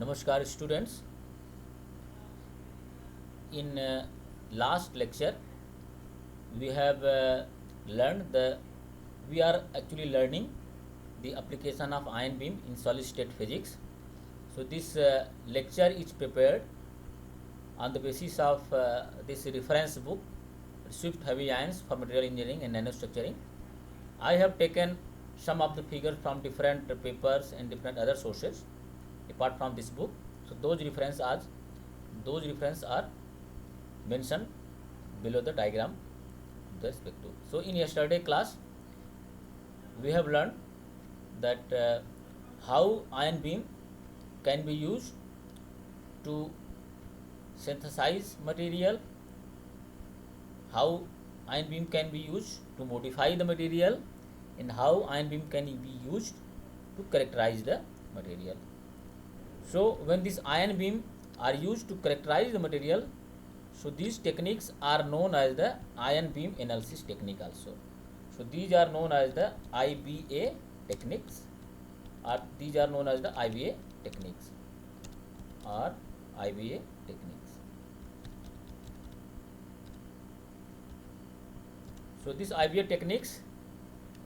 Namaskar students. In last lecture we have learned the we are actually learning the application of ion beam in solid state physics. So this lecture is prepared on the basis of this reference book Swift Heavy Ions for Material Engineering and Nanostructuring. I have taken some of the figures from different papers and different other sources apart from this book. So those references are mentioned below the diagram with respect to. So in yesterday class we have learned that how ion beam can be used to synthesize material, how ion beam can be used to modify the material, and how ion beam can be used to characterize the material. So when this ion beam are used to characterize the material, so these techniques are known as the ion beam analysis technique also. So these are known as the IBA techniques, or these are known as the IBA techniques or IBA techniques. So this IBA techniques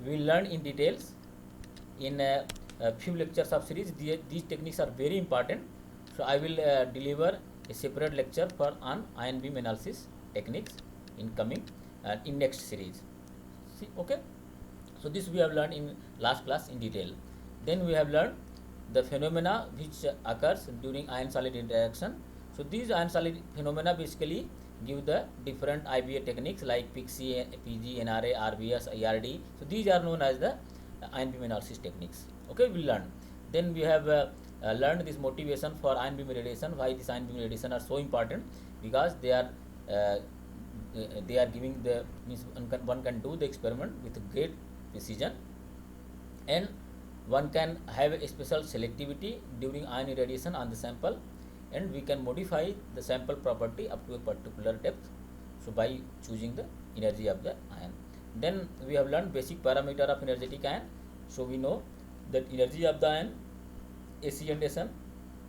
we will learn in details in a few lectures of series. These techniques are very important. So I will deliver a separate lecture for on ion beam analysis techniques in coming in next series. See, okay. So this we have learned in last class in detail. Then we have learned the phenomena which occurs during ion solid interaction. So these ion solid phenomena basically give the different IBA techniques like PIXI, PG, NRA, RBS, IRD. So these are known as the ion beam analysis techniques. Okay, we learn. Then we have learned this motivation for ion beam radiation. Why this ion beam radiation are so important? Because they are giving the means one can do the experiment with great precision, and one can have a special selectivity during ion irradiation on the sample, and we can modify the sample property up to a particular depth, so by choosing the energy of the ion. Then we have learned basic parameter of energetic ion. So we know that energy of the ion, AC and SN,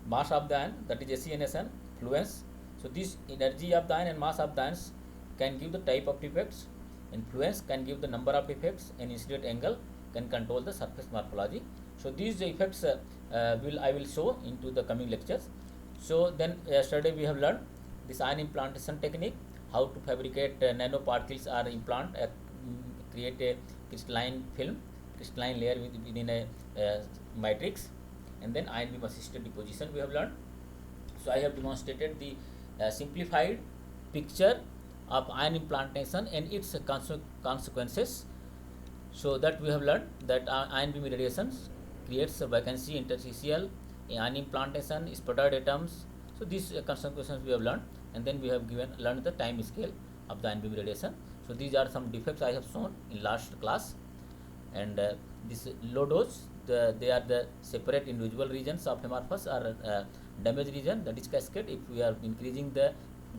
mass of the ion, that is AC and SN, fluence. So this energy of the ion and mass of the ions can give the type of effects, and fluence can give the number of effects, and incident angle can control the surface morphology. So these effects I will show into the coming lectures. So then yesterday we have learned this ion implantation technique, how to fabricate nanoparticles or implant, create a crystalline film, crystalline layer within a matrix, and then ion beam assisted deposition we have learned. So I have demonstrated the simplified picture of ion implantation and its consequences. So that we have learned that ion beam radiations creates a vacancy interstitial, ion implantation, sputtered atoms. So these consequences we have learned, and then we have learned the time scale of the ion beam radiation. So these are some defects I have shown in last class, and this low dose, they are the separate individual regions of amorphous or damage region, that is cascade. If we are increasing the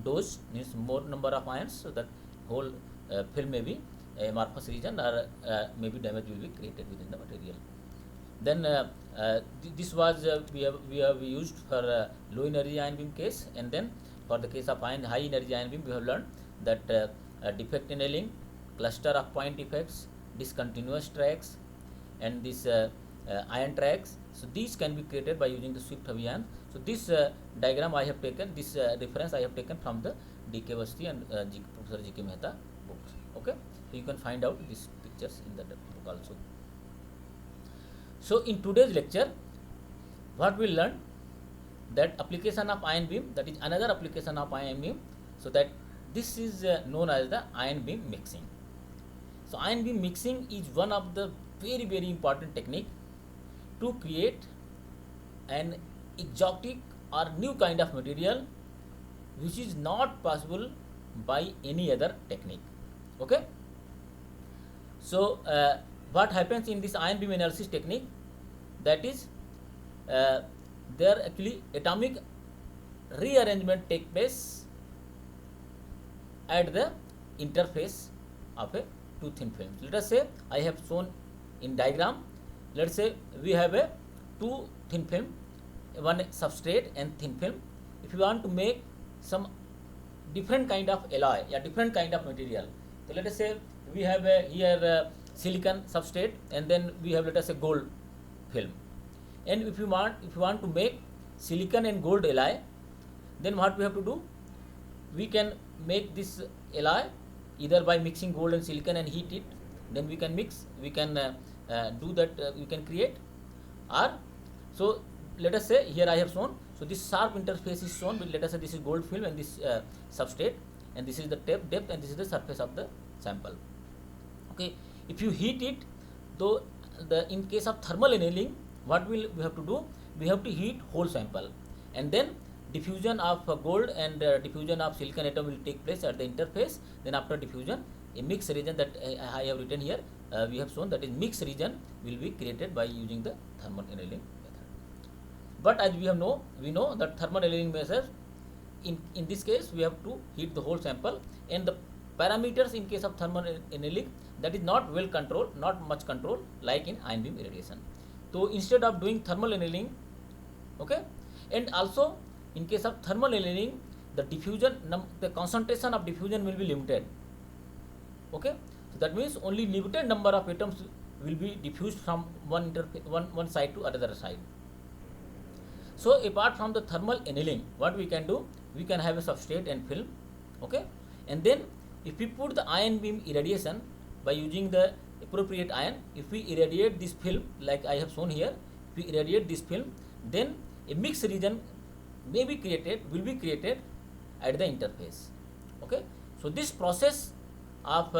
dose, means more number of ions, so that whole film may be amorphous region, or maybe damage will be created within the material. Then this was we have used for low energy ion beam case, and then for the case of high energy ion beam we have learned that defect annealing, cluster of point effects, discontinuous tracks, and this ion tracks. So these can be created by using the Swift Heavy ion. So this diagram I have taken, this reference I have taken from the D.K. Awasthi and Professor G.K. Mehta books. Okay, so you can find out these pictures in the book also. So in today's lecture, what we learn, that application of ion beam, that is another application of ion beam. So that this is known as the ion beam mixing. So ion beam mixing is one of the very important technique to create an exotic or new kind of material which is not possible by any other technique. Okay. So what happens in this ion beam analysis technique, that is there actually atomic rearrangement take place at the interface of a two thin films. Let us say I have shown in diagram. Let's say we have a two thin film one substrate and thin film. If you want to make some different kind of alloy, different kind of material, so let us say we have here silicon substrate, and then we have, let us say, gold film. And if you want to make silicon and gold alloy, then what we have to do? We can make this alloy either by mixing gold and silicon and heat it. Then we can mix. We can do that. We can create. Or so let us say here I have shown. So this sharp interface is shown. Let us say this is gold film and this substrate, and this is the depth, and this is the surface of the sample. Okay. If you heat it, though, in case of thermal annealing, what we have to do? We have to heat whole sample, and then diffusion of gold and diffusion of silicon atom will take place at the interface. Then after diffusion, a mixed region that I have written here, we have shown that is mixed region will be created by using the thermal annealing method. But as we know that thermal annealing method, in this case we have to heat the whole sample, and the parameters in case of thermal annealing, that is not well controlled, not much control like in ion beam irradiation. So instead of doing thermal annealing, okay, and also in case of thermal annealing, the diffusion, the concentration of diffusion will be limited. Okay, so that means only limited number of atoms will be diffused from one side to another side. So apart from the thermal annealing, what we can do? We can have a substrate and film. Okay, and then if we put the ion beam irradiation by using the appropriate ion, if we irradiate this film like I have shown here, if we irradiate this film, then a mixed region will be created at the interface. Okay, so this process of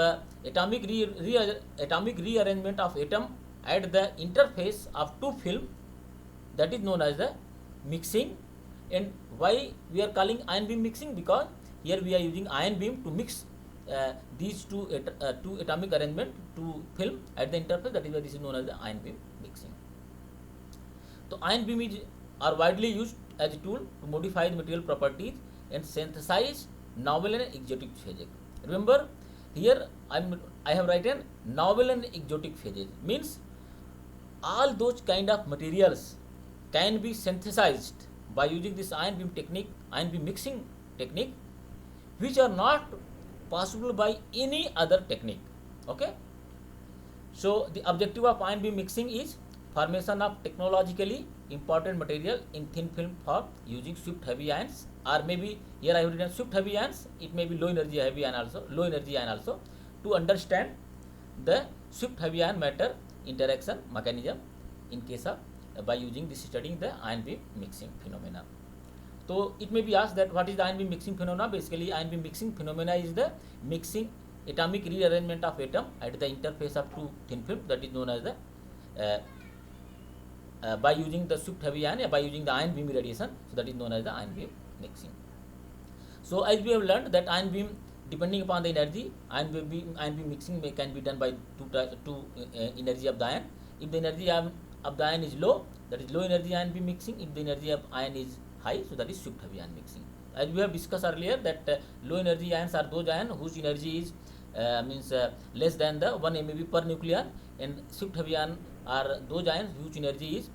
atomic rearrangement of atom at the interface of two film, that is known as the mixing. And why we are calling ion beam mixing? Because here we are using ion beam to mix these two atomic arrangement to film at the interface. That is why this is known as the ion beam mixing. So ion beam are widely used as a tool to modify the material properties and synthesize novel and exotic phases. Remember, here I have written novel and exotic phases, means all those kind of materials can be synthesized by using this ion beam technique, ion beam mixing technique, which are not possible by any other technique. Okay, so the objective of ion beam mixing is formation of technologically important material in thin film for using swift heavy ions, or maybe here I have written swift heavy ions, it may be low energy ion also, to understand the swift heavy ion matter interaction mechanism in case of by using this, studying the ion beam mixing phenomena. So it may be asked that what is the ion beam mixing phenomena? Basically, ion beam mixing phenomena is the mixing atomic rearrangement of atom at the interface of two thin film, that is known as the by using the swift heavy ion, by using the ion beam irradiation, so that is known as the ion beam mixing. So as we have learned that ion beam, depending upon the energy, ion beam mixing can be done by two energy of the ion. If the energy of the ion is low, that is low energy ion beam mixing. If the energy of ion is high, so that is swift heavy ion mixing. As we have discussed earlier, that low energy ions are those ions whose energy is less than the 1 MeV per nucleon, and swift heavy ion are those ions whose energy is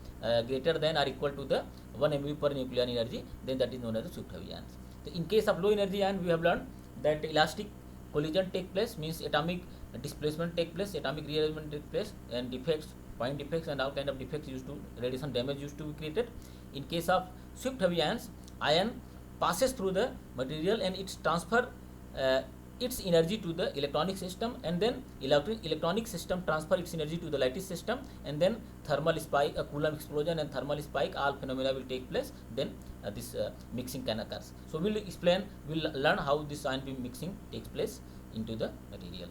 greater than or equal to the 1 MeV per nucleon energy, then that is known as the swift heavy ions. So in case of low energy ion, we have learned that elastic collision take place, means atomic displacement take place, atomic rearrangement take place, and defects, point defects and all kind of defects used to, radiation damage used to be created. In case of swift heavy ions, ion passes through the material and it transfer its energy to the electronic system, and then electronic system transfer its energy to the lattice system, and then thermal spike, Coulomb explosion and thermal spike, all phenomena will take place. Then this mixing can occur. So we'll learn how this ion beam mixing takes place into the material.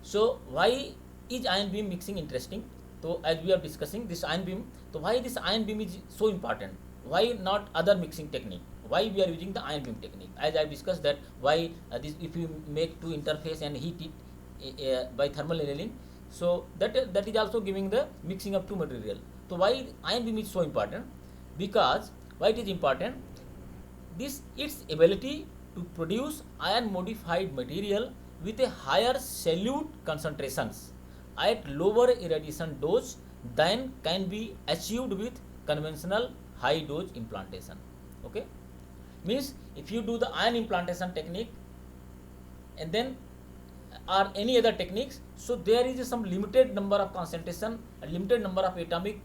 So why is ion beam mixing interesting? So as we are discussing this ion beam, so why this ion beam is so important? Why not other mixing technique? Why we are using the ion beam technique? As I discussed that why this, if you make two interface and heat it by thermal annealing, so that is also giving the mixing of two material. So why ion beam is so important? Because why it is important? This its ability to produce ion modified material with a higher solute concentrations at lower irradiation dose than can be achieved with conventional high dose implantation. Okay, means if you do the ion implantation technique and then or any other techniques, so there is some limited number of concentration, a limited number of atomic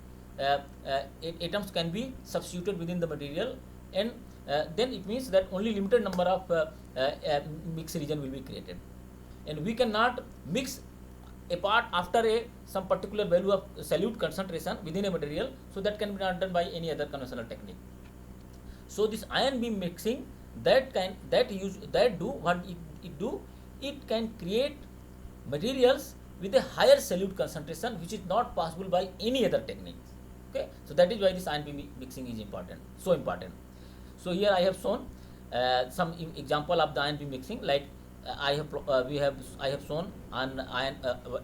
atoms can be substituted within the material, and then it means that only limited number of mix region will be created, and we cannot mix a part after some particular value of solute concentration within a material, so that can be not done by any other conventional technique. So this ion beam mixing that do what it do, it can create materials with a higher solute concentration, which is not possible by any other technique. Okay, so that is why this ion beam mixing is important, so important. So here I have shown some example of the ion beam mixing, like I have shown on iron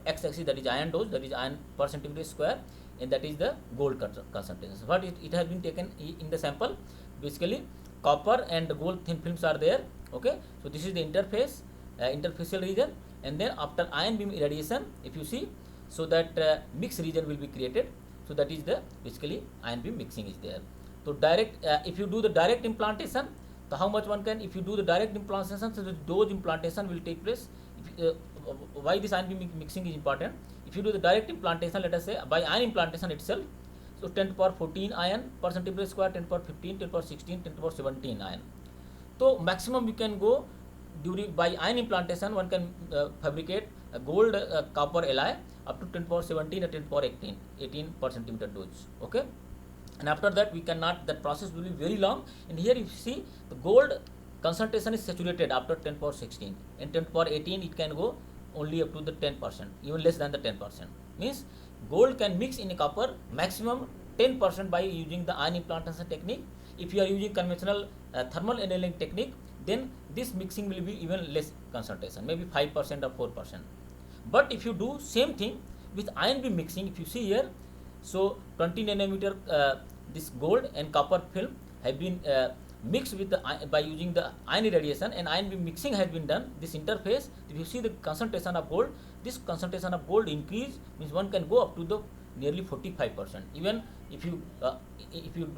x-axis, that is iron dose, that is iron per centimeter square, and that is the gold concentration. So what it has been taken in the sample, basically copper and gold thin films are there. Okay, so this is the interface, interfacial region, and then after ion beam irradiation, if you see, so that mixed region will be created. So that is the basically ion beam mixing is there. So direct, if you do the direct implantation, so how much one can, if you do the direct implantation, so the dose implantation will take place. If, why this ion beam mixing is important? If you do the direct implantation, let us say by ion implantation itself, so 10 to the power 14 ion per centimeter square, 10 to the power 15, 10 to the power 16, 10 to the power 17 ion. So maximum we can go during by ion implantation, one can fabricate a gold copper alloy up to 10 to the power 17 or 10 to the power 18 per centimeter dose. Okay, and after that we cannot, that process will be very long, and here you see the gold concentration is saturated after 10 to the power 16, and 10 to the power 18 it can go only up to the 10%, even less than the 10%. Means gold can mix in a copper maximum 10% by using the ion implantation technique. If you are using conventional thermal annealing technique, then this mixing will be even less concentration, maybe 5% or 4%. But if you do same thing with ion beam mixing, if you see here, so 20 nanometer this gold and copper film have been mixed with the by using the ion irradiation, and ion beam mixing has been done. This interface, if you see the concentration of gold, this concentration of gold increase, means one can go up to the nearly 45%. Even if you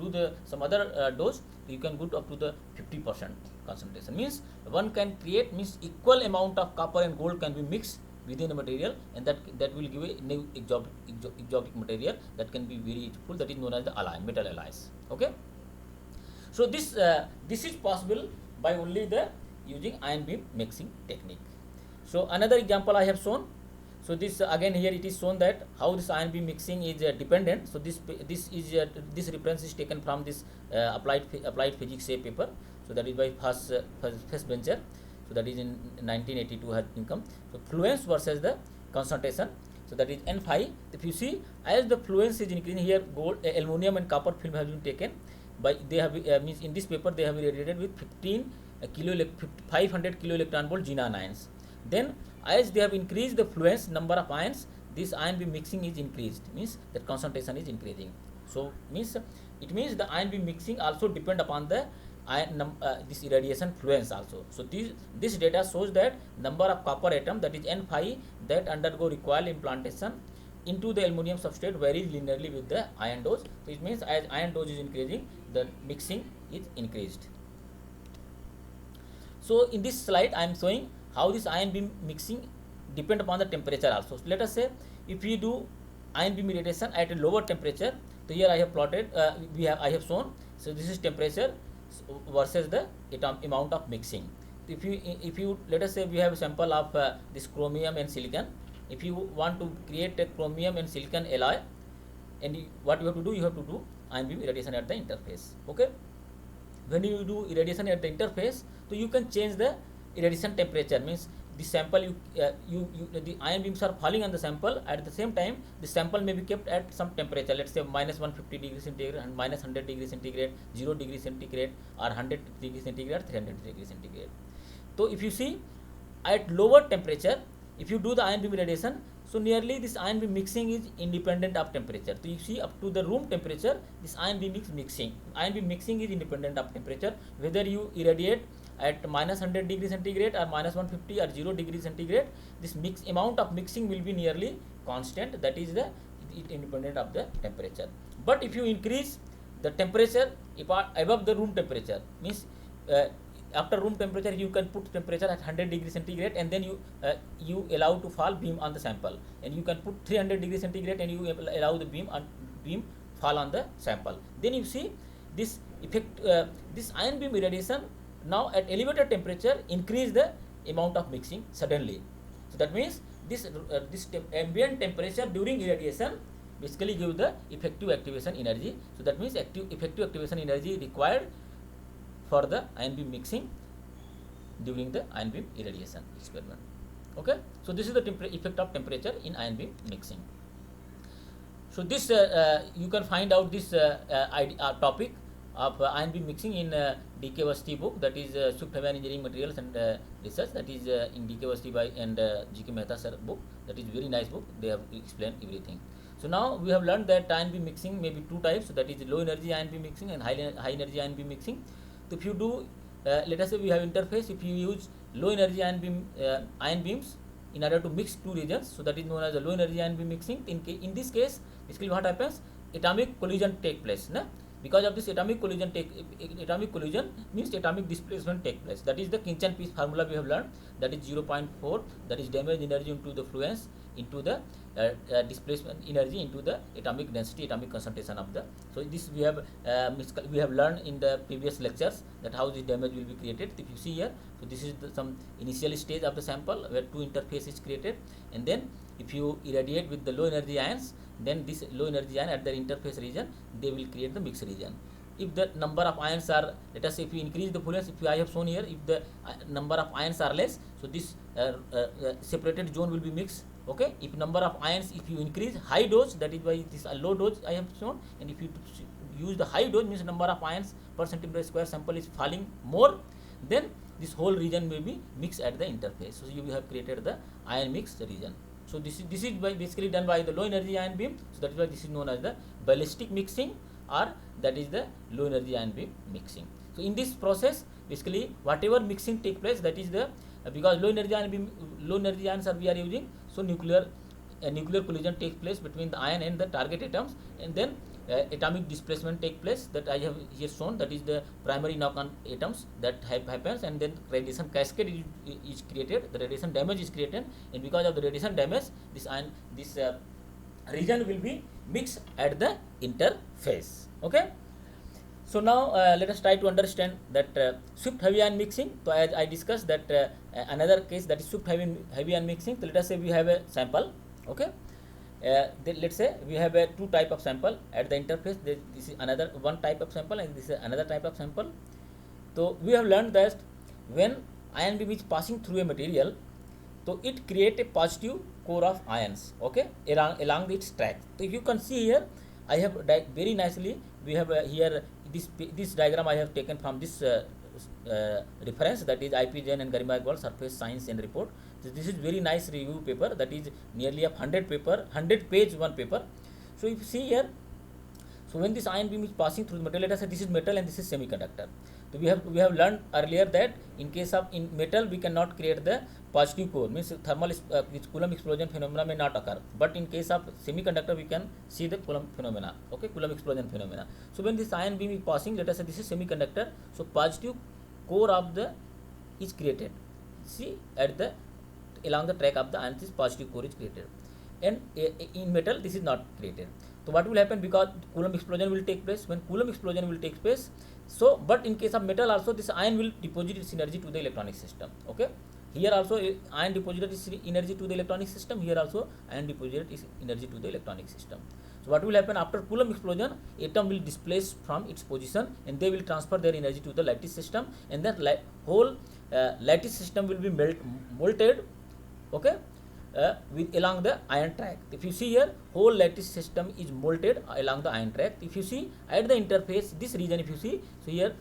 do the some other dose, you can go up to the 50% concentration. Means one can create, means equal amount of copper and gold can be mixed within a material, and that will give a new exotic material that can be very useful, that is known as the alloy, metal alloys. Okay, so this is possible by only the using ion beam mixing technique. So another example I have shown. So this again here it is shown that how this ion beam mixing is dependent. So this reference is taken from this applied physics paper. So that is by first venture. So that is in 1982 has been come. So fluence versus the concentration. So that is N phi. If you see, as the fluence is increasing, here gold, aluminum and copper film has been taken by, they have means in this paper they have irradiated with 500 kilo electron volt xenon ions. Then as they have increased the fluence number of ions, this ion beam mixing is increased, means that concentration is increasing. So means it means the ion beam mixing also depend upon the this irradiation fluence also. So this data shows that number of copper atom, that is N phi, that undergo recoil implantation into the aluminum substrate varies linearly with the ion dose. So it means as ion dose is increasing, the mixing is increased. So in this slide I am showing how this ion beam mixing depend upon the temperature also. So let us say if we do ion beam irradiation at a lower temperature, so here I have plotted, I have shown. So this is temperature versus the amount of mixing. If you let us say we have a sample of this chromium and silicon. If you want to create a chromium and silicon alloy, and what you have to do, you have to do ion beam irradiation at the interface. Okay, when you do irradiation at the interface, so you can change the irradiation temperature. Means the sample the ion beams are falling on the sample. At the same time, the sample may be kept at some temperature, let's say minus 150 degrees centigrade and minus 100 degrees centigrade, 0 degrees centigrade, or 100 degrees centigrade, 300 degrees centigrade. So if you see at lower temperature, if you do the ion beam irradiation, so nearly this ion beam mixing is independent of temperature. So you see up to the room temperature, this ion beam mixing is independent of temperature. Whether you irradiate at minus 100 degrees centigrade or minus 150 or 0 degrees centigrade, this amount of mixing will be nearly constant. That is the independent of the temperature. But if you increase the temperature above the room temperature means after room temperature you can put temperature at 100 degree centigrade, and then you allow to fall beam on the sample, and you can put 300 degree centigrade and you allow the beam fall on the sample. Then you see this effect, this ion beam irradiation now at elevated temperature increase the amount of mixing suddenly. So that means this ambient temperature during irradiation basically give the effective activation energy. So that means effective activation energy required for the ion beam mixing during the ion beam irradiation experiment. Okay, so this is the effect of temperature in ion beam mixing. So this you can find out this topic of ion beam mixing in D.K. Awasthi book, that is Swift Heavy Ion Engineering Materials and Research, that is in D.K. Awasthi by and G.K. Mehta sir book. That is very nice book, they have explained everything. So now we have learned that ion beam mixing may be two types, so that is low energy ion beam mixing and high energy ion beam mixing. So if you do, let us say we have interface, if you use low energy ion beams in order to mix two regions, so that is known as a low energy ion beam mixing. In this case, basically what happens, atomic collision take place, na? Because of this atomic collision means atomic displacement take place. That is the Khinchan-Pease formula we have learned, that is 0.4, that is damage energy into the fluence into the displacement energy into the atomic density, atomic concentration of the. So this we have learned in the previous lectures, that how this damage will be created. If you see here, so this is some initial stage of the sample where two interface is created, and then if you irradiate with the low energy ions, then this low energy ion at the interface region, they will create the mixed region. If the number of ions are, let us say if you increase the fluence, if I have shown here, if the number of ions are less, so this separated zone will be mixed. Okay, if number of ions, if you increase high dose, that is why this low dose I have shown, and if you use the high dose, means number of ions per centimeter square sample is falling more, then this whole region may be mixed at the interface. So you have created the ion mixed region. So this is basically done by the low energy ion beam. So that is why this is known as the ballistic mixing, or that is the low energy ion beam mixing. So in this process, basically whatever mixing take place, that is the because low energy ions are we are using, so nuclear collision takes place between the ion and the target atoms, and then atomic displacement take place, that I have here shown, that is the primary knock on atoms that happens, and then radiation cascade is created, the radiation damage is created, and because of the radiation damage, this region will be mixed at the interface. Okay, so now let us try to understand that Swift heavy ion mixing. So as I discussed that another case, that is Swift heavy ion mixing. So let us say we have a sample. Okay, let's say we have a two type of sample at the interface. This is another one type of sample, and this is another type of sample. So we have learned that when ion beam is passing through a material, so it create a positive core of ions, okay, along its track. So if you can see here, I have very nicely, we have here this diagram I have taken from this reference, that is IP Jain and Garima Agrawal Surface Science and Report. So this is very nice review paper, that is nearly a 100 page one paper. So if you see here, so when this ion beam is passing through the metal, let us say this is metal and this is semiconductor. So we have learned earlier that in case of metal we cannot create the positive core, means thermal Coulomb explosion phenomena may not occur, but in case of semiconductor we can see the Coulomb phenomena, okay, Coulomb explosion phenomena. So when this ion beam is passing, let us say this is semiconductor, so positive core of the is created, see at the along the track of the ion, this positive core is created, and in metal this is not created. So what will happen, because Coulomb explosion will take place, when Coulomb explosion will take place, so but in case of metal also, this ion will deposit its energy to the electronic system. Okay, here also ion deposited its energy to the electronic system, here also ion deposited its energy to the electronic system. So what will happen after Coulomb explosion, atom will displace from its position and they will transfer their energy to the lattice system, and then whole lattice system will be melted, okay, with along the ion track. If you see here, whole lattice system is molted along the ion track. If you see at the interface, this region, if you see, so here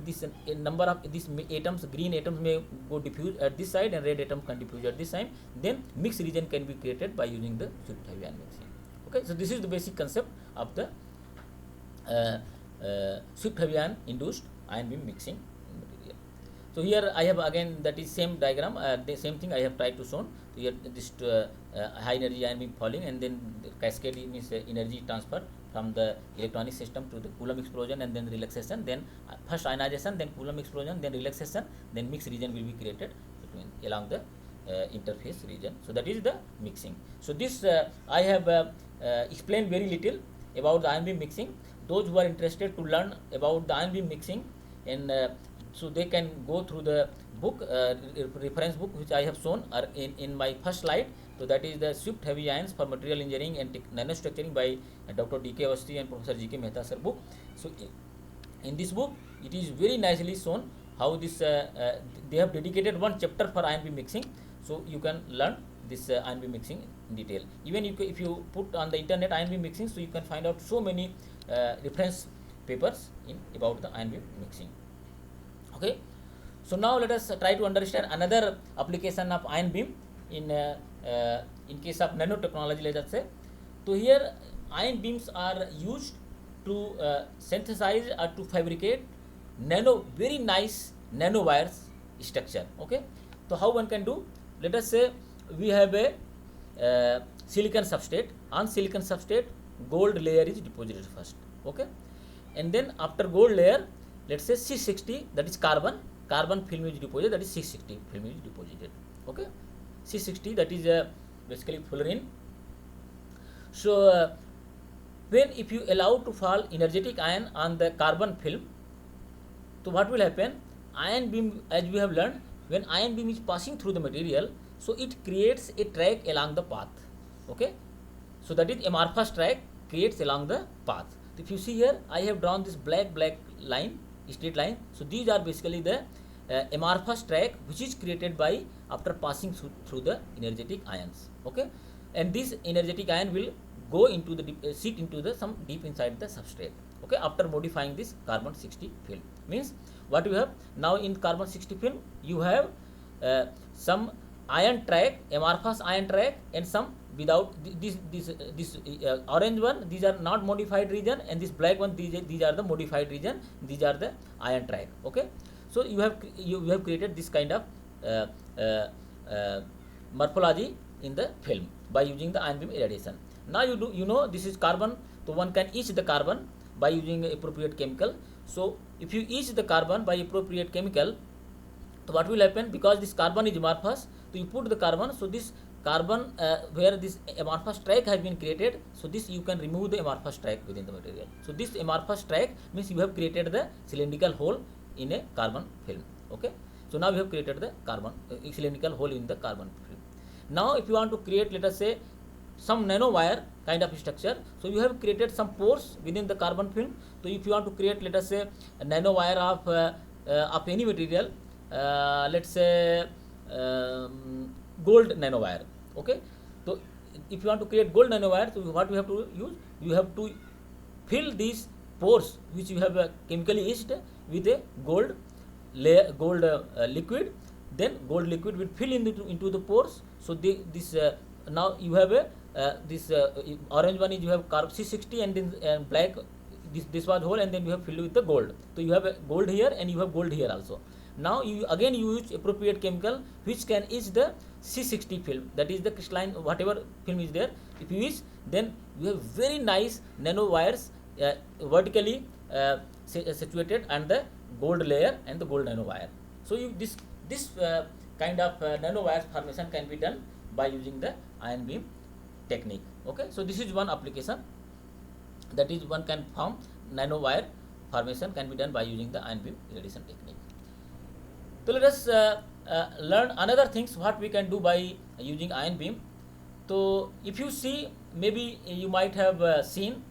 this number of these atoms, green atoms may go diffuse at this side and red atom can diffuse at this side. Then mixed region can be created by using the Swift heavy ion mixing. Okay, so this is the basic concept of the Swift heavy ion induced ion beam mixing material. So here I have again that is same diagram, the same thing I have tried to show. So here this high energy ion beam falling, and then the cascade means energy transfer from the electronic system to the Coulomb explosion, and then relaxation, then first ionization, then Coulomb explosion, then relaxation, then mixed region will be created between along the interface region. So that is the mixing. So this I have explained very little about the ion beam mixing. Those who are interested to learn about the ion beam mixing, and so they can go through the book, reference book which I have shown in my first slide. So that is the Swift Heavy Ions for Material Engineering and Nanostructuring by Dr. D.K. Awasthi and Professor G.K. Mehta sir book. So in this book it is very nicely shown how this they have dedicated one chapter for ion beam mixing. So you can learn this ion beam mixing in detail. Even if you put on the internet ion beam mixing, so you can find out so many reference papers about the ion beam mixing. Okay, so now let us try to understand another application of ion beam in case of nanotechnology, let us say. So here ion beams are used to synthesize or to fabricate very nice nanowires structure. Okay, so how one can do? Let us say we have a silicon substrate. On silicon substrate, gold layer is deposited first. Okay, and then after gold layer, let's say C60, that is carbon film is deposited, that is C60 film is deposited. Okay, C60, that is basically fullerene. So when if you allow to fall energetic ion on the carbon film, so what will happen? Ion beam, as we have learned, when ion beam is passing through the material, so it creates a track along the path. Okay, so that is amorphous track creates along the path. If you see here, I have drawn this black line, straight line. So these are basically the amorphous track which is created by after passing through the energetic ions. Okay, and this energetic ion will go into the sit into the some deep inside the substrate. Okay, after modifying this carbon 60 film, means what you have now in carbon 60 film, you have some ion track, amorphous ion track, and some without this orange one, these are not modified region, and this black one, these are the modified region, these are the ion track. Okay, so you have created this kind of morphology in the film by using the ion beam irradiation. Now you know this is carbon, so one can etch the carbon by using appropriate chemical. So if you etch the carbon by appropriate chemical, so what will happen? Because this carbon is amorphous, so you put the carbon, so this carbon where this amorphous track has been created, so this you can remove the amorphous track within the material. So this amorphous track means you have created the cylindrical hole in a carbon film. Okay, so now you have created the carbon cylindrical hole in the carbon film. Now if you want to create, let us say, some nanowire kind of structure, so you have created some pores within the carbon film. So if you want to create, let us say, a nanowire of any material, let's say gold nanowire. Okay, so if you want to create gold nanowire, so what you have to use? You have to fill these pores which you have chemically etched with a gold layer, gold liquid. Then gold liquid will fill into the pores. So this now you have a this orange one is you have carbon C60, and then black this was whole, and then you have filled with the gold. So you have a gold here and you have gold here also. Now you again use appropriate chemical which can etch the C60 film, that is the crystalline whatever film is there. If you etch, then you have very nice nanowires vertically situated and the gold layer and the gold nanowire. So this kind of nanowire formation can be done by using the ion beam technique. Okay, so this is one application, that is one can form nanowire formation can be done by using the ion beam irradiation technique. So let us learn another things what we can do by using ion beam. So if you see, maybe you might have seen,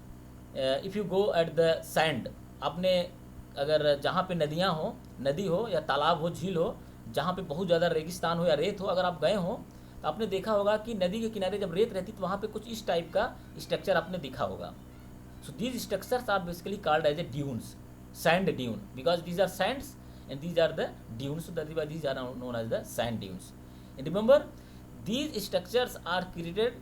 if you go at the sand, आपने अगर जहाँ पे नदी हो या तालाब हो, झील हो, जहाँ पे बहुत ज़्यादा रेगिस्तान हो या रेत हो, अगर आप गए हो तो आपने देखा होगा कि नदी के किनारे जब रेत रहती तो वहाँ पे कुछ इस टाइप का स्ट्रक्चर आपने देखा होगा. So these structures are basically called as a dunes, sand dune, because these are sands and these are the dunes. So that is why these are known as the sand dunes. And remember, these structures are created,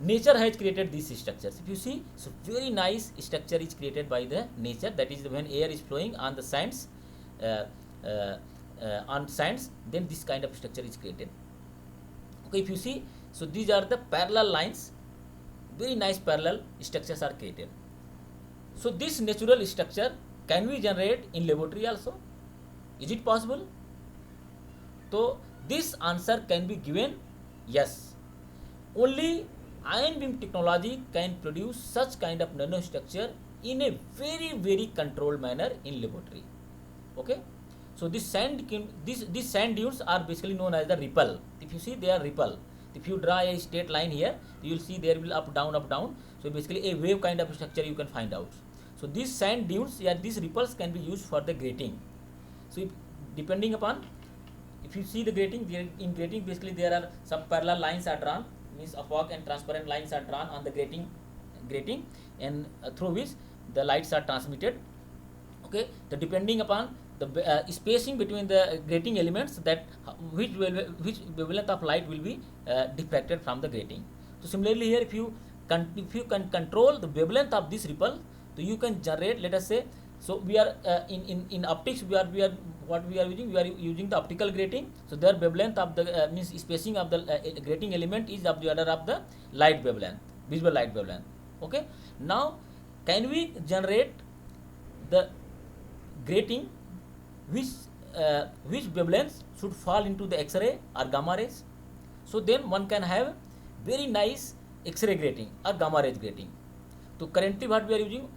nature has created these structures. If you see, so very nice structure is created by the nature, that is when air is flowing on the sands, on sands, then this kind of structure is created. Okay, if you see, so these are the parallel lines, very nice parallel structures are created. So this natural structure can we generate in laboratory also? Is it possible? So this answer can be given yes. Only ion beam technology can produce such kind of nanostructure in a very controlled manner in laboratory. Okay, so these sand dunes are basically known as the ripple. If you see, they are ripple. If you draw a straight line here, you will see there will up down. So basically a wave kind of structure you can find out. So these sand dunes, yeah, these ripples can be used for the grating. So depending upon, if you see the grating, in grating basically there are some parallel lines are drawn, means opaque and transparent lines are drawn on the grating, and through which the lights are transmitted. Okay, so depending upon the spacing between the grating elements, that which wavelength of light will be diffracted from the grating. So similarly here, if you can control the wavelength of this ripple, so you can generate, let us say, so we are in optics, we are what we are using the optical grating. So their wavelength of the means spacing of the grating element is of the order of the light wavelength, visible light wavelength. Okay, now can we generate the grating which wavelengths should fall into the X-ray or gamma rays? So then one can have very nice X-ray grating or gamma rays grating. So currently what we are using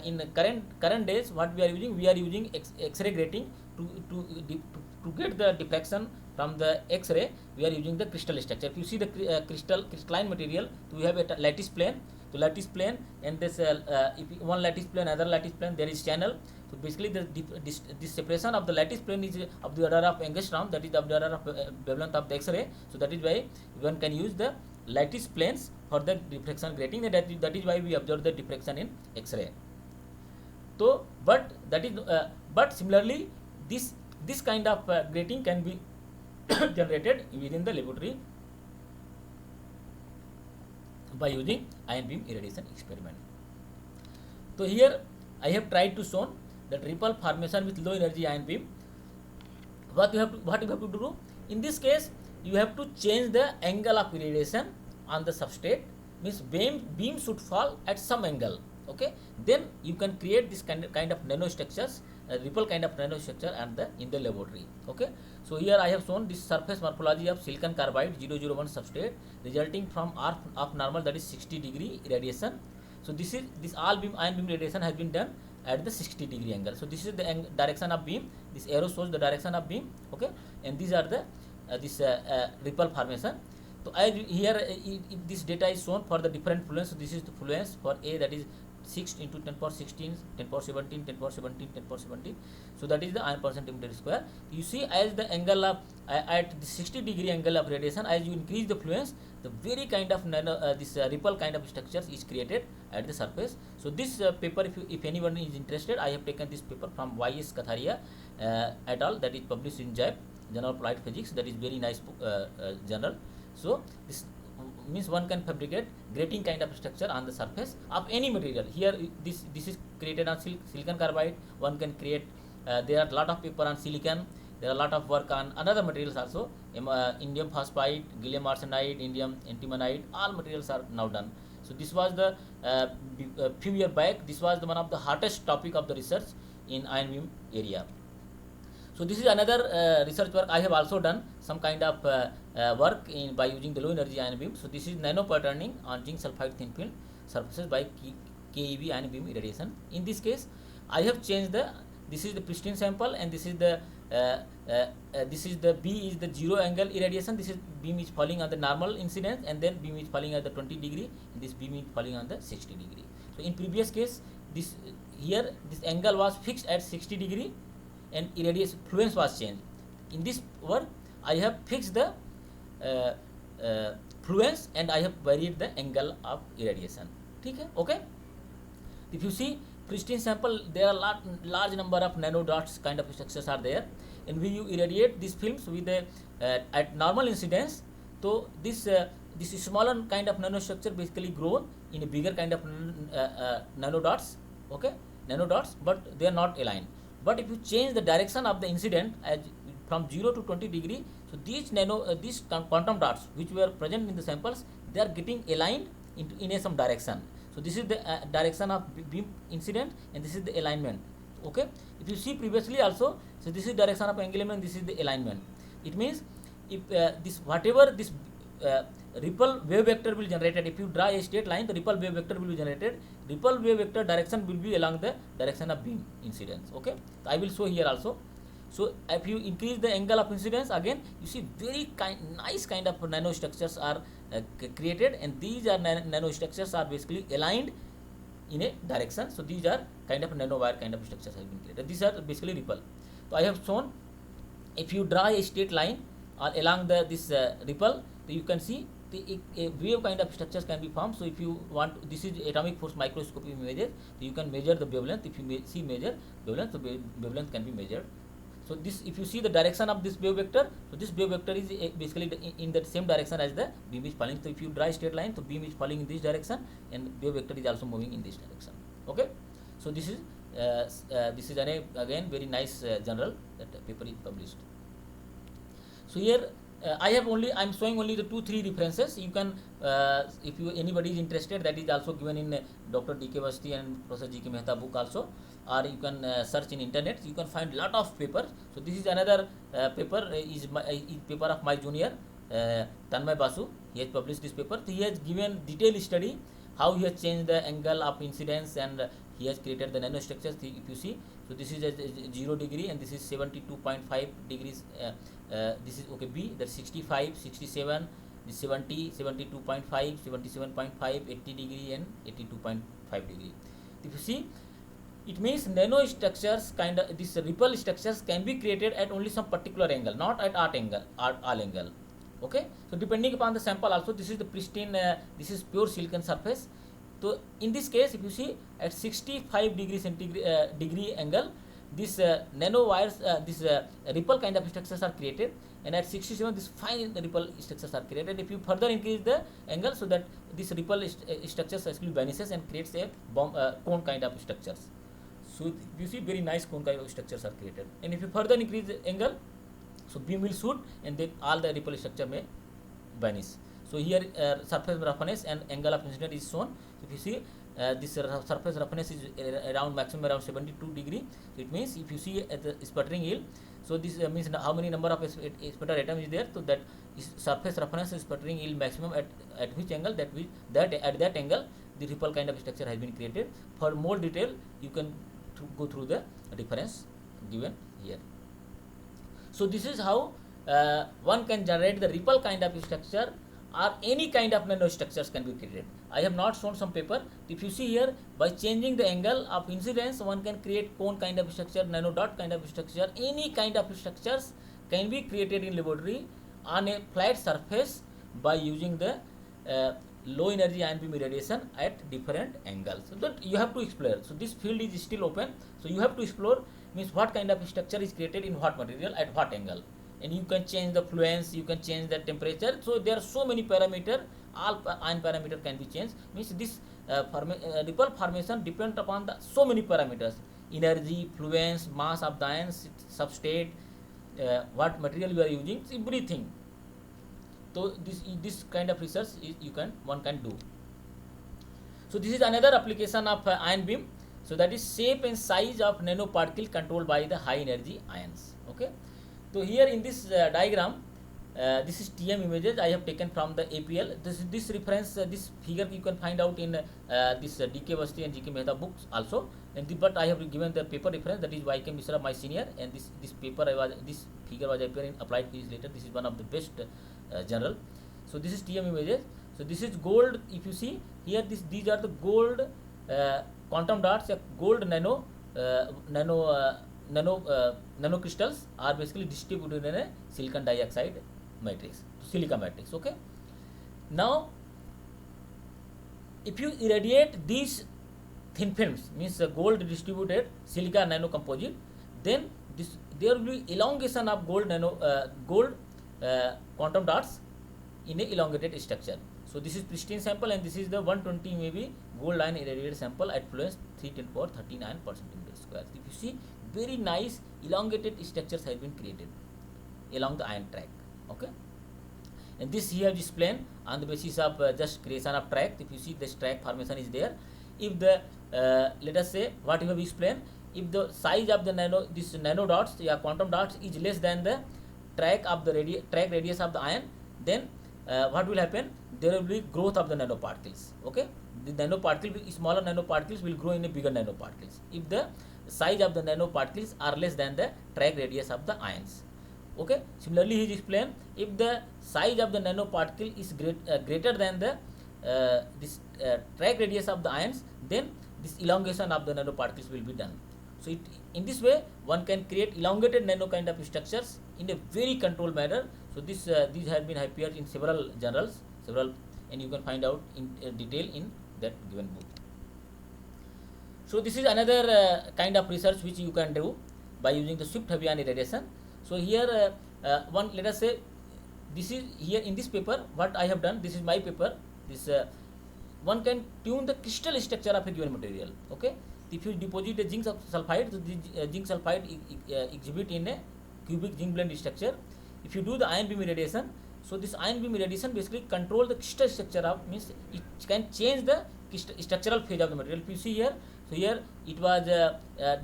in current days, what we are using X-ray grating to get the diffraction from the X-ray. We are using the crystal structure. If you see the crystalline material, so we have a lattice plane. So lattice plane, and this if one lattice plane, other lattice plane, there is channel. So basically this separation of the lattice plane is of the order of angstrom, that is of the order of wavelength of the X-ray. So that is why one can use the lattice planes for the diffraction grating, and that is why we observe the diffraction in X-ray. So but that is but similarly this kind of grating can be generated within the laboratory by using ion beam irradiation experiment. So here I have tried to show that ripple formation with low energy ion beam. What you have to do in this case, you have to change the angle of irradiation on the substrate, means beam should fall at some angle. Okay, then you can create this kind of nanostructures, ripple kind of nanostructure in the laboratory. Okay, so here I have shown this surface morphology of silicon carbide 001 substrate resulting from R of normal, that is 60 degree irradiation. So this all beam ion beam radiation has been done at the 60 degree angle. So this is the direction of beam. This arrow shows the direction of beam. Okay, and these are the ripple formation. So as here this data is shown for the different fluence. So this is the fluence for A, that is 6 into 10 power 16, 10 power 17, 10 power 17, 10 power 17. So that is the ion per centimeter square. You see, as the angle of at the 60 degree angle of radiation, as you increase the fluence, the very kind of ripple kind of structures is created at the surface. So this paper, if anyone is interested, I have taken this paper from Y.S. Katharia et al. That is published in JAP, Journal of Applied Physics. That is very nice journal. So this means one can fabricate grating kind of structure on the surface of any material. Here this is created on silicon carbide. One can create there are a lot of paper on silicon. There are a lot of work on another materials also, indium phosphide, gallium arsenide, indium antimonide. All materials are now done. So this was the few years back, this was the one of the hottest topic of the research in ion beam area. So this is another research work I have also done, some kind of work by using the low energy ion beam. So this is nano patterning on zinc sulfide thin film surfaces by KEV ion beam irradiation. In this case, I have changed this is the pristine sample, and this is the B is the zero angle irradiation. This is beam is falling on the normal incidence, and then beam is falling at the 20 degree, and this beam is falling on the 60 degree. So in previous case, this angle was fixed at 60 degree, and irradiation fluence was changed. In this work, I have fixed the fluence, and I have varied the angle of irradiation. Okay. If you see pristine sample, there are large number of nano dots kind of structures are there, and when you irradiate these films with at normal incidence, so this smaller kind of nanostructure basically grown in a bigger kind of nano dots. Okay, nano dots, but they are not aligned. But if you change the direction of the incident, as from 0 to 20 degree. So these quantum dots which were present in the samples, they are getting aligned in a some direction. So this is the direction of beam incident, and this is the alignment. Okay, if you see previously also, so this is direction of angular momentum, this is the alignment. It means if this whatever this ripple wave vector will generated, if you draw a straight line, the ripple wave vector will be generated. Ripple wave vector direction will be along the direction of beam incidence. Okay, so I will show here also. So if you increase the angle of incidence, again you see very nice kind of nanostructures are created, and these are nanostructures are basically aligned in a direction. So these are kind of nanowire kind of structures have been created. These are basically ripple. So I have shown, if you draw a straight line along this ripple, so you can see a wave kind of structures can be formed. So if you want, this is atomic force microscopy images, so you can measure the wavelength. If you see measure wavelength, so wavelength can be measured. So this, if you see the direction of this wave vector, so this wave vector is basically in the same direction as the beam is falling. So if you draw a straight line, so beam is falling in this direction, and wave vector is also moving in this direction. Okay, so this is again very nice journal that paper is published. So here I am showing only the 2-3 references. You can, if anybody is interested, that is also given in Dr. D.K. Awasthi and Professor G.K. Mehta book also, or you can search in internet. You can find lot of papers. So this is another paper, is paper of my junior Tanmay Basu. He has published this paper. So he has given detailed study how he has changed the angle of incidence, and he has created the nanostructures. If you see, so this is a 0 degree, and this is 72.5 degrees. This is okay B, that's 65, 67, 70, 72.5, 77.5, 80 degree, and 82.5 degree. If you see, it means nanostructures kind of, these ripple structures can be created at only some particular angle, not at all angle. Okay, so depending upon the sample also, this is the pristine, this is pure silicon surface. So in this case, if you see at 65 degree angle, this nanowires, this ripple kind of structures are created, and at 67 this fine ripple structures are created. If you further increase the angle, so that this ripple structures actually vanishes and creates a cone kind of structures. So you see very nice cone kind of structures are created, and if you further increase the angle, so beam will shoot, and then all the ripple structure may vanish. So here surface roughness and angle of incidence is shown. If you see this surface roughness is around maximum around 72 degree. So it means if you see at the sputtering yield, so this means how many number of sputter atom is there. So that is surface roughness and sputtering yield maximum at which angle, that at that angle the ripple kind of structure has been created. For more detail, you can go through the reference given here. So this is how one can generate the ripple kind of structure, or any kind of nanostructures can be created. I have not shown some paper. If you see here, by changing the angle of incidence, one can create cone kind of structure, nanodot kind of structure. Any kind of structures can be created in laboratory on a flat surface by using the low energy ion beam irradiation at different angles. So that you have to explore. So this field is still open. So you have to explore, means what kind of structure is created in what material at what angle. And you can change the fluence, you can change the temperature. So there are so many parameters, all ion parameter can be changed. Means this ripple formation depends upon the so many parameters: energy, fluence, mass of the ions, substrate, what material you are using, everything. So this kind of research one can do. So this is another application of ion beam. So that is shape and size of nanoparticle controlled by the high energy ions. Okay. So here in this diagram, this is TM images I have taken from the APL. This reference, this figure you can find out in this D.K. Awasthi and G.K. Mehta books also. But I have given the paper reference, that is Y.K. Mishra, my senior, and this figure was appearing in Applied Physics later. This is one of the best journal. So this is TM images. So this is gold. If you see here, these are the gold quantum dots, gold nanocrystals are basically distributed in a silicon dioxide matrix, silica matrix. Okay. Now, if you irradiate these thin films, means the gold distributed silica nano composite, then there will be elongation of gold quantum dots in a elongated structure. So this is pristine sample, and this is the 120 maybe gold line irradiated sample at fluence 310⁻39 per centimeter square. If you see, very nice elongated structures have been created. along the ion track. Okay, and this he have explained on the basis of just creation of track. If you see this track formation is there, if the let us say what you have explained, if the size of the nano dots, quantum dots is less than the track of the track radius of the ion, then what will happen? There will be growth of the nanoparticles. Okay, the smaller nanoparticles will grow in a bigger nanoparticles if the size of the nanoparticles are less than the track radius of the ions. Okay, similarly he explained, if the size of the nanoparticle is greater than the this track radius of the ions, then this elongation of the nanoparticles will be done. So in this way one can create elongated nano kind of structures in a very controlled manner. So these have been appeared in several journals, and you can find out in detail in that given book. So this is another kind of research which you can do by using the Swift-Heavian irradiation. So here one, let us say, this is here in this paper what I have done. This is my paper. This one can tune the crystal structure of a given material. Okay, if you deposit a zinc sulfide, so the zinc sulfide exhibit in a cubic zinc blende structure. If you do the ion beam irradiation, so this ion beam irradiation basically control the crystal structure of, means it can change the structural phase of the material. If you see here, so here it was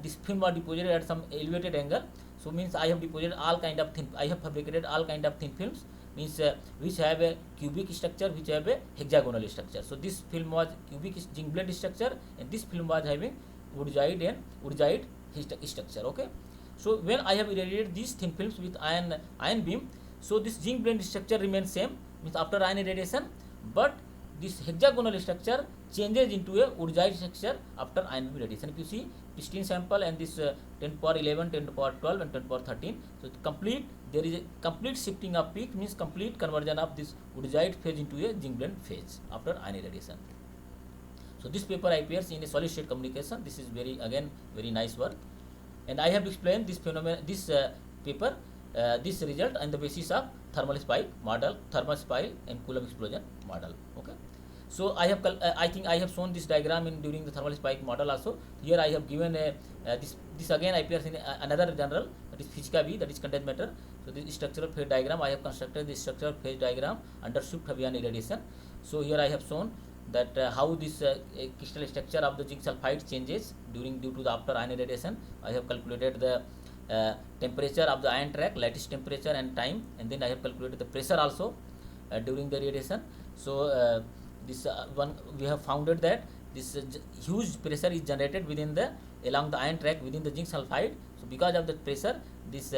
this film was deposited at some elevated angle. So means I have deposited all kind of thin, I have fabricated all kind of thin films, means which have a cubic structure, which have a hexagonal structure. So this film was cubic zinc blende structure, and this film was having woodgite structure. Okay, so when I have irradiated these thin films with ion beam, so this zinc blende structure remains same, means after ion irradiation, but this hexagonal structure changes into a woodgite structure after ion beam irradiation. If you see pristine sample and this 10 power 11, 10 power 12 and 10 power 13, so there is a complete shifting of peak, means complete conversion of this woodgite phase into a zinc blende phase after ion irradiation. So this paper appears in a solid state communication. This is very nice work, and I have explained this phenomenon, this paper, this result on the basis of thermal spike model, thermal spike and Coulomb explosion model. Okay, so I have I think I have shown this diagram in during the thermal spike model also. Here I have given a this again appears in another journal, that is Physica B, that is condensed matter. So this structural phase diagram, I have constructed this structural phase diagram under Swift-Heavian irradiation. So here I have shown that how this crystal structure of the zinc sulfide changes due to the after ion irradiation. I have calculated the temperature of the ion track, lattice temperature and time, and then I have calculated the pressure also during the irradiation. So this one we have founded that this huge pressure is generated along the ion track within the zinc sulfide. So because of the pressure, this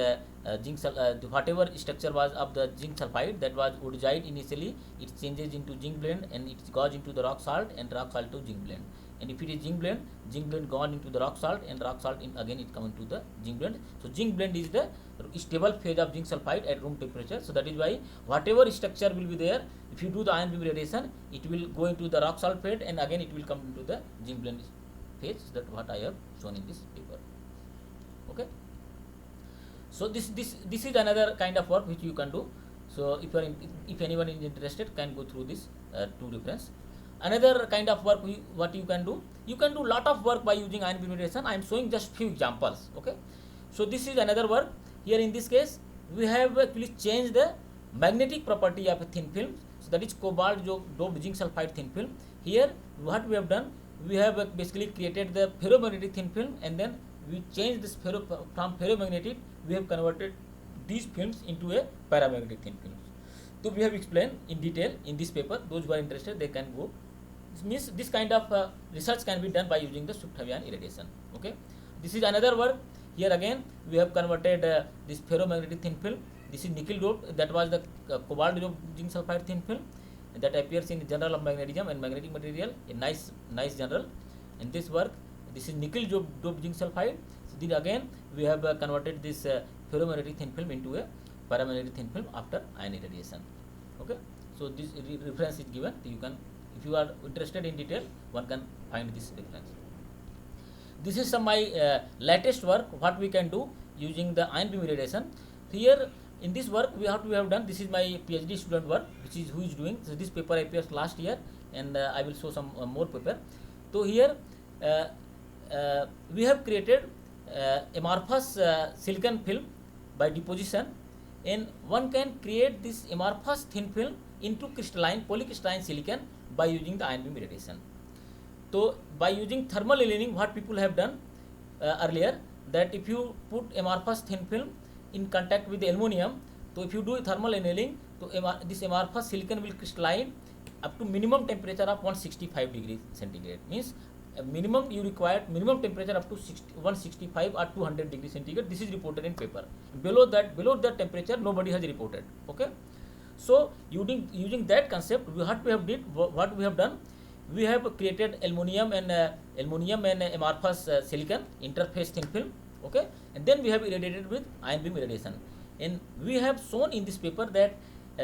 whatever structure was of the zinc sulfide, that was woodgite initially, it changes into zinc blende and it goes into the rock salt, and rock salt to zinc blende. And if it is zinc blende gone into the rock salt, and rock salt again it come into the zinc blende. So zinc blende is the stable phase of zinc sulfide at room temperature. So that is why whatever structure will be there, if you do the ion beam radiation, it will go into the rock salt phase, and again it will come into the zinc blende phase. That what I have shown in this paper. Okay. So this is another kind of work which you can do. So if anyone is interested, can go through this two reference. Another kind of work what you can do lot of work by using ion beam radiation. I am showing just few examples. Okay, so this is another work. Here in this case we have actually changed the magnetic property of a thin film. So that is cobalt doped zinc sulfide thin film. Here what we have done, we have basically created the ferromagnetic thin film, and then we changed this from ferromagnetic, we have converted these films into a paramagnetic thin films. So we have explained in detail in this paper. Those who are interested, they can go. This means this kind of research can be done by using the Swift-Heavian irradiation. Okay, this is another work. Here again we have converted this ferromagnetic thin film. This is nickel doped, that was the cobalt doped zinc sulfide thin film, that appears in the Journal of Magnetism and Magnetic Material, a nice journal. In this work, this is nickel doped zinc sulfide. So then again we have converted this ferromagnetic thin film into a paramagnetic thin film after ion irradiation. Okay, so this reference is given. You can, if you are interested in detail, one can find this reference. This is some my latest work what we can do using the ion beam irradiation. Here in this work we have done, this is my PhD student work, who is doing. So this paper appears last year, and I will show some more paper. So here we have created amorphous silicon film by deposition, and one can create this amorphous thin film into crystalline polycrystalline silicon by using the ion beam irradiation. So by using thermal annealing, what people have done earlier, that if you put amorphous thin film in contact with the aluminum, so if you do thermal annealing, so this amorphous silicon will crystalline up to minimum temperature of 165 degrees centigrade. Means minimum you require minimum temperature up to 165 or 200 degrees centigrade. This is reported in paper. Below that temperature nobody has reported. Okay. So using that concept, what we have done, we have created aluminum and amorphous silicon interface thin film. Okay, and then we have irradiated with ion beam irradiation, and we have shown in this paper that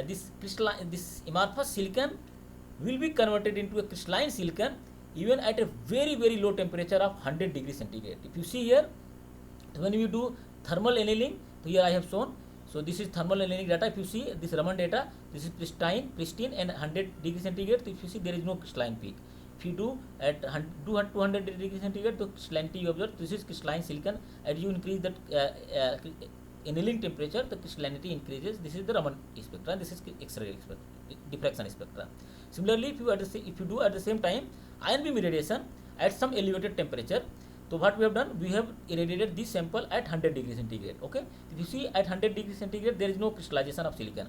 this amorphous silicon will be converted into a crystalline silicon even at a very low temperature of 100 degrees centigrade. If you see here, when we do thermal annealing, so here I have shown. So this is thermal annealing data. If you see this Raman data, this is pristine and 100 degrees centigrade. So if you see, there is no crystalline peak. If you do at 200 degrees centigrade, the crystallinity you observe, this is crystalline silicon. As you increase that annealing temperature, the crystallinity increases. This is the Raman spectra. This is X-ray diffraction spectra. Similarly, if you do at the same time ion beam irradiation at some elevated temperature, so what we have done, we have irradiated this sample at 100 degrees centigrade. Okay, if you see at 100 degrees centigrade, there is no crystallization of silicon.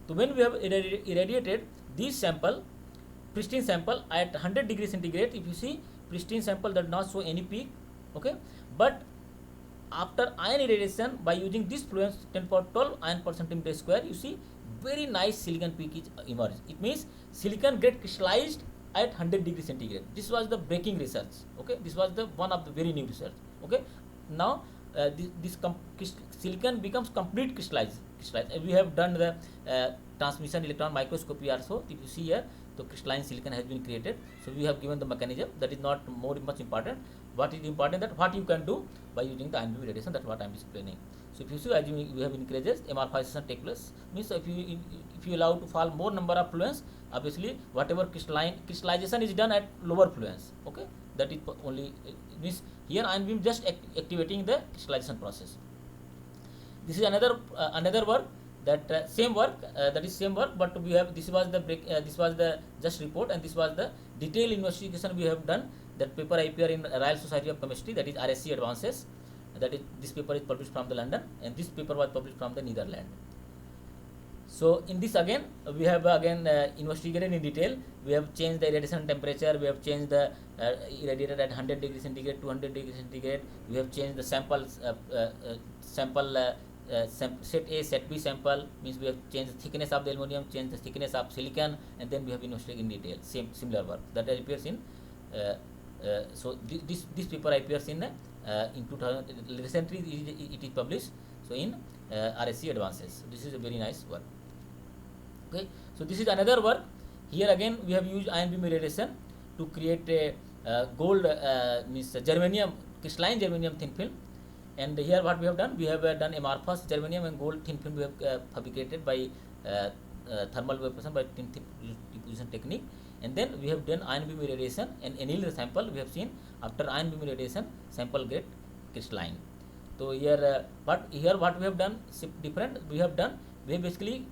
So when we have irradiated this sample, pristine sample at 100 degrees centigrade, if you see, pristine sample does not show any peak. Okay, but after ion irradiation by using this fluence 10 power 12 ion per centimeter square, you see very nice silicon peak is emerged. It means silicon get crystallized at 100 degrees centigrade. This was the breaking research. Okay, this was the one of the very new research. Okay, now this silicon becomes complete crystallized. We have done the transmission electron microscopy also. If you see here, the crystalline silicon has been created. So we have given the mechanism. That is not much important. What is important, that what you can do by using the ion beam radiation. That's what I am explaining. So if you see, as we have increases, amorphization take place. Means if you allow to fall more number of fluence, obviously whatever crystallization is done at lower fluence. Okay, that is only means here ion beam just activating the crystallization process. This is another work, that same work, but we have, this was the just report, and this was the detailed investigation we have done. That paper appear in Royal Society of Chemistry, that is RSC Advances. That is, this paper is published from the London, and this paper was published from the Netherlands. So in this again, we have investigated in detail. We have changed the irradiation temperature. We have changed the irradiated at 100 degrees centigrade, 200 degrees centigrade. We have changed the samples, set A, set B sample. Means we have changed the thickness of the aluminum, changed the thickness of silicon, and then we have investigated in detail. Similar work that appears in. So this paper appears in 2000. Recently it is published. So in RSC Advances. So this is a very nice work. Okay, so this is another work. Here again we have used ion beam irradiation to create a gold means germanium, crystalline germanium thin film. And here what we have done, we have done amorphous germanium and gold thin film we have fabricated by thermal evaporation by thin diffusion technique. And then we have done ion beam irradiation and anneal the sample. We have seen after ion beam irradiation sample get crystalline. So here what we have done different. We have basically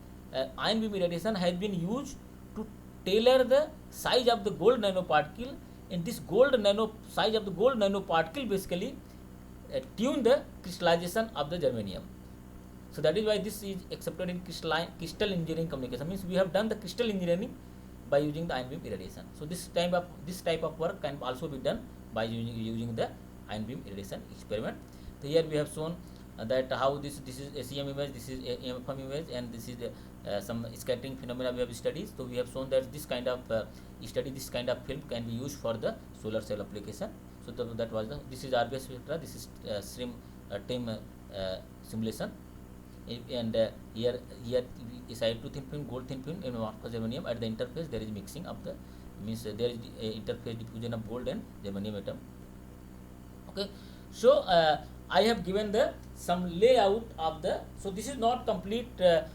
ion beam irradiation has been used to tailor the size of the gold nanoparticle, and this size of the gold nanoparticle basically tune the crystallization of the germanium. So that is why this is accepted in crystal engineering communication. Means we have done the crystal engineering by using the ion beam irradiation. So this type of work can also be done by using the ion beam irradiation experiment. So here we have shown that how this is SEM image, this is AMFM image, and this is some scattering phenomena we have studied. So we have shown that this kind of this kind of film can be used for the solar cell application. So that was this is RBS spectra, this is SRIM TIM simulation, and here Si2 thin film, gold thin film, and amorphous germanium. At the interface there is mixing of the, means there is interface diffusion of gold and germanium atom. Okay, so I have given some layout of the. So this is not complete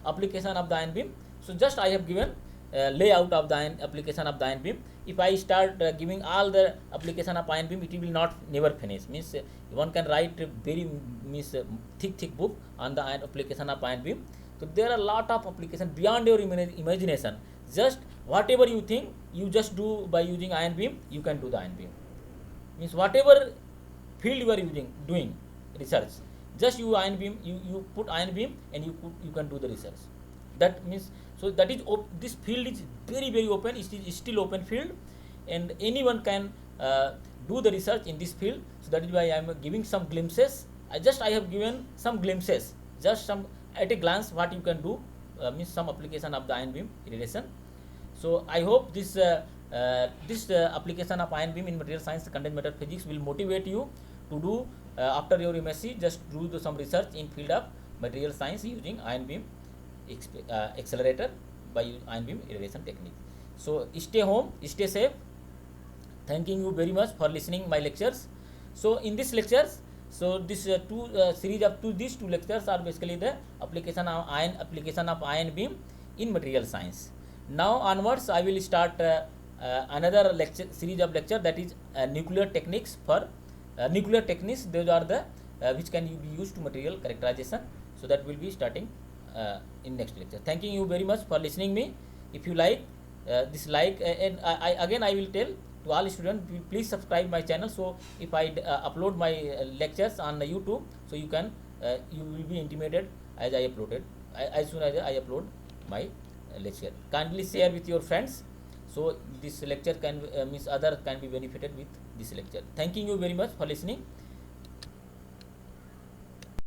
application of the ion beam. So just I have given layout of the application of the ion beam. If I start giving all the application of ion beam, it will never finish. Means one can write a very thick book on the application of ion beam. So there are a lot of applications beyond your imagination. Just whatever you think, you just do by using ion beam, you can do the ion beam. Means whatever field you are doing research, just you ion beam, you put ion beam and you can do the research. That means, so that is this field is very open. It is still open field, and anyone can do the research in this field. So that is why I am giving some glimpses. I have given some glimpses, just some at a glance what you can do, means some application of the ion beam irradiation. So I hope this application of ion beam in material science, condensed matter physics will motivate you to do after your MSc, just do some research in field of material science using ion beam accelerator by ion beam irradiation technique. So stay home, stay safe. Thanking you very much for listening my lectures. So in this lectures, so this series of these two lectures are basically the application of ion beam in material science. Now onwards, I will start another lecture series of lecture, that is nuclear techniques for nuclear techniques. Those are the which can be used to material characterization. So that will be starting in next lecture. Thanking you very much for listening me. If you like this, and I will tell to all students, please subscribe my channel. So if I upload my lectures on YouTube, so you will be intimated as as soon as I upload my lecture. Kindly share with your friends, so this lecture can means other can be benefited with this lecture. Thanking you very much for listening.